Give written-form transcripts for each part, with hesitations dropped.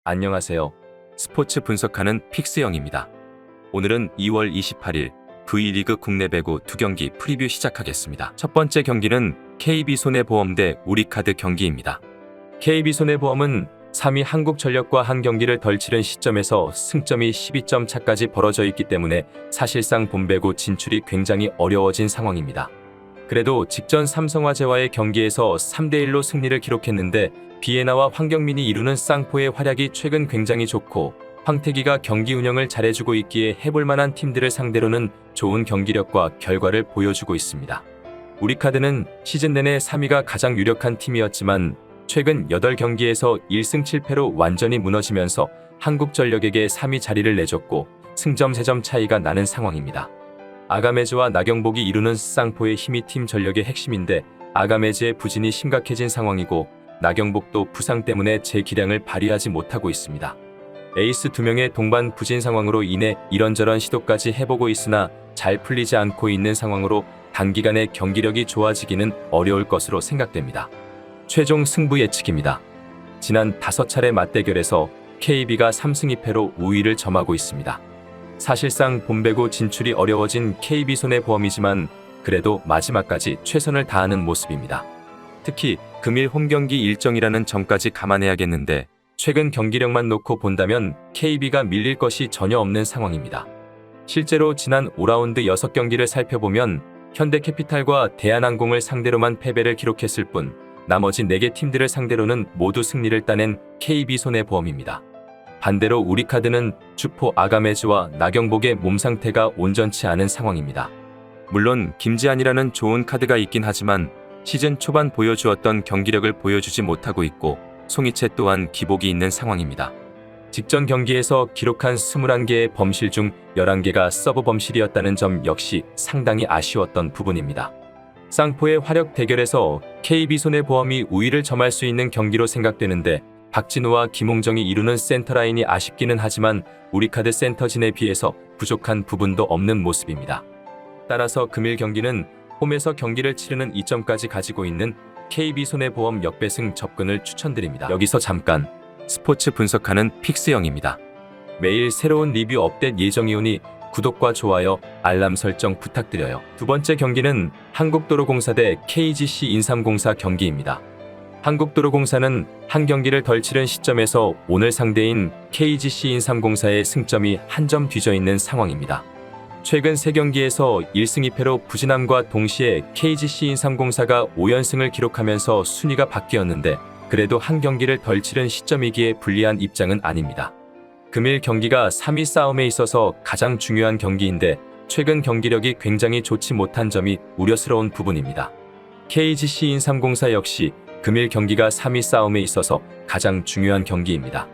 안녕하세요. 스포츠 분석하는 픽스영입니다. 오늘은 2월 28일 V리그 국내 배구 2경기 프리뷰 시작하겠습니다. 첫 번째 경기는 KB손해보험 대 우리카드 경기입니다. KB손해보험은 3위 한국전력과 한 경기를 덜 치른 시점에서 승점이 12점 차까지 벌어져 있기 때문에 사실상 본배구 진출이 굉장히 어려워진 상황입니다. 그래도 직전 삼성화재와의 경기에서 3대1로 승리를 기록했는데 비에나와 황경민이 이루는 쌍포의 활약이 최근 굉장히 좋고 황태기가 경기 운영을 잘해주고 있기에 해볼만한 팀들을 상대로는 좋은 경기력과 결과를 보여주고 있습니다. 우리카드는 시즌 내내 3위가 가장 유력한 팀이었지만 최근 8경기에서 1승 7패로 완전히 무너지면서 한국전력에게 3위 자리를 내줬고 승점 3점 차이가 나는 상황입니다. 아가메즈와 나경복이 이루는 쌍포의 힘이 팀 전력의 핵심인데 아가메즈의 부진이 심각해진 상황이고 나경복도 부상 때문에 제 기량을 발휘하지 못하고 있습니다. 에이스 2명의 동반 부진 상황으로 인해 이런저런 시도까지 해보고 있으나 잘 풀리지 않고 있는 상황으로 단기간에 경기력이 좋아지기는 어려울 것으로 생각됩니다. 최종 승부 예측입니다. 지난 5차례 맞대결에서 KB가 3승 2패로 우위를 점하고 있습니다. 사실상 본배구 진출이 어려워진 KB손해보험이지만 그래도 마지막까지 최선을 다하는 모습입니다. 특히 금일 홈경기 일정이라는 점까지 감안해야겠는데 최근 경기력만 놓고 본다면 KB가 밀릴 것이 전혀 없는 상황입니다. 실제로 지난 5라운드 6경기를 살펴보면 현대캐피탈과 대한항공을 상대로만 패배를 기록했을 뿐 나머지 4개 팀들을 상대로는 모두 승리를 따낸 KB손해보험입니다. 반대로 우리카드는 주포 아가메즈와 나경복의 몸 상태가 온전치 않은 상황입니다. 물론 김지한이라는 좋은 카드가 있긴 하지만 시즌 초반 보여주었던 경기력을 보여주지 못하고 있고 송이채 또한 기복이 있는 상황입니다. 직전 경기에서 기록한 21개의 범실 중 11개가 서브 범실이었다는 점 역시 상당히 아쉬웠던 부분입니다. 쌍포의 화력 대결에서 KB손해보험이 우위를 점할 수 있는 경기로 생각되는데 박진우와 김홍정이 이루는 센터라인이 아쉽기는 하지만 우리카드 센터진에 비해서 부족한 부분도 없는 모습입니다. 따라서 금일 경기는 홈에서 경기를 치르는 이점까지 가지고 있는 KB손해보험 역배승 접근을 추천드립니다. 여기서 잠깐 스포츠 분석하는 픽스영입니다. 매일 새로운 리뷰 업데이트 예정이오니 구독과 좋아요, 알람 설정 부탁드려요. 두 번째 경기는 한국도로공사 대 KGC 인삼공사 경기입니다. 한국도로공사는 한 경기를 덜 치른 시점에서 오늘 상대인 KGC 인삼공사의 승점이 한 점 뒤져 있는 상황입니다. 최근 3경기에서 1승 2패로 부진함과 동시에 KGC 인삼공사가 5연승을 기록하면서 순위가 바뀌었는데 그래도 한 경기를 덜 치른 시점이기에 불리한 입장은 아닙니다. 금일 경기가 3위 싸움에 있어서 가장 중요한 경기인데 최근 경기력이 굉장히 좋지 못한 점이 우려스러운 부분입니다. KGC 인삼공사 역시 금일 경기가 3위 싸움에 있어서 가장 중요한 경기입니다.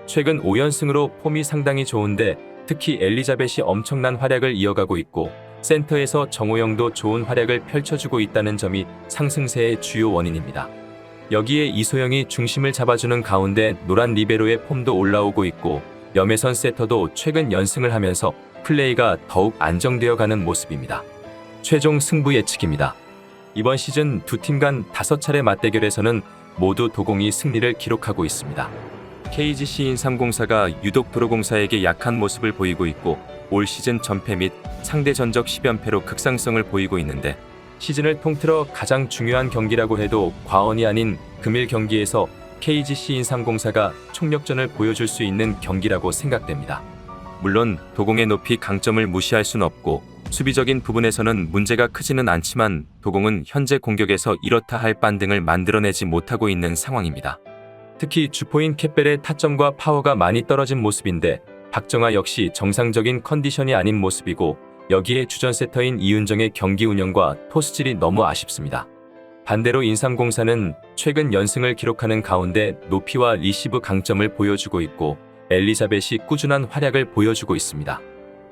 최근 5연승으로 폼이 상당히 좋은데 특히 엘리자벳이 엄청난 활약을 이어가고 있고 센터에서 정호영도 좋은 활약을 펼쳐주고 있다는 점이 상승세의 주요 원인입니다. 여기에 이소영이 중심을 잡아주는 가운데 노란 리베로의 폼도 올라오고 있고 염혜선 세터도 최근 연승을 하면서 플레이가 더욱 안정되어 가는 모습입니다. 최종 승부 예측입니다. 이번 시즌 두 팀 간 5차례 맞대결에서는 모두 도공이 승리를 기록하고 있습니다. KGC 인삼공사가 유독 도로공사에게 약한 모습을 보이고 있고 올 시즌 전패 및 상대 전적 10연패로 극상승을 보이고 있는데 시즌을 통틀어 가장 중요한 경기라고 해도 과언이 아닌 금일 경기에서 KGC 인삼공사가 총력전을 보여줄 수 있는 경기라고 생각됩니다. 물론 도공의 높이 강점을 무시할 순 없고 수비적인 부분에서는 문제가 크지는 않지만 도공은 현재 공격에서 이렇다 할 반등을 만들어내지 못하고 있는 상황입니다. 특히 주포인 캣벨의 타점과 파워가 많이 떨어진 모습인데 박정아 역시 정상적인 컨디션이 아닌 모습이고 여기에 주전 세터인 이윤정의 경기 운영과 토스질이 너무 아쉽습니다. 반대로 인삼공사는 최근 연승을 기록하는 가운데 높이와 리시브 강점을 보여주고 있고 엘리자벳이 꾸준한 활약을 보여주고 있습니다.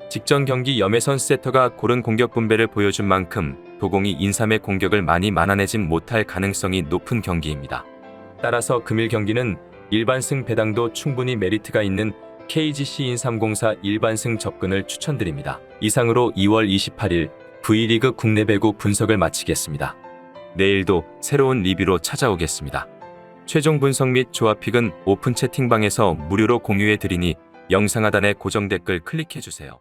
직전 경기 염혜선 세터가 고른 공격 분배를 보여준 만큼 도공이 인삼의 공격을 많이 막아내진 못할 가능성이 높은 경기입니다. 따라서 금일 경기는 일반승 배당도 충분히 메리트가 있는 KGC 인삼공사 일반승 접근을 추천드립니다. 이상으로 2월 28일 V리그 국내 배구 분석을 마치겠습니다. 내일도 새로운 리뷰로 찾아오겠습니다. 최종 분석 및 조합픽은 오픈 채팅방에서 무료로 공유해 드리니 영상 하단의 고정 댓글 클릭해 주세요.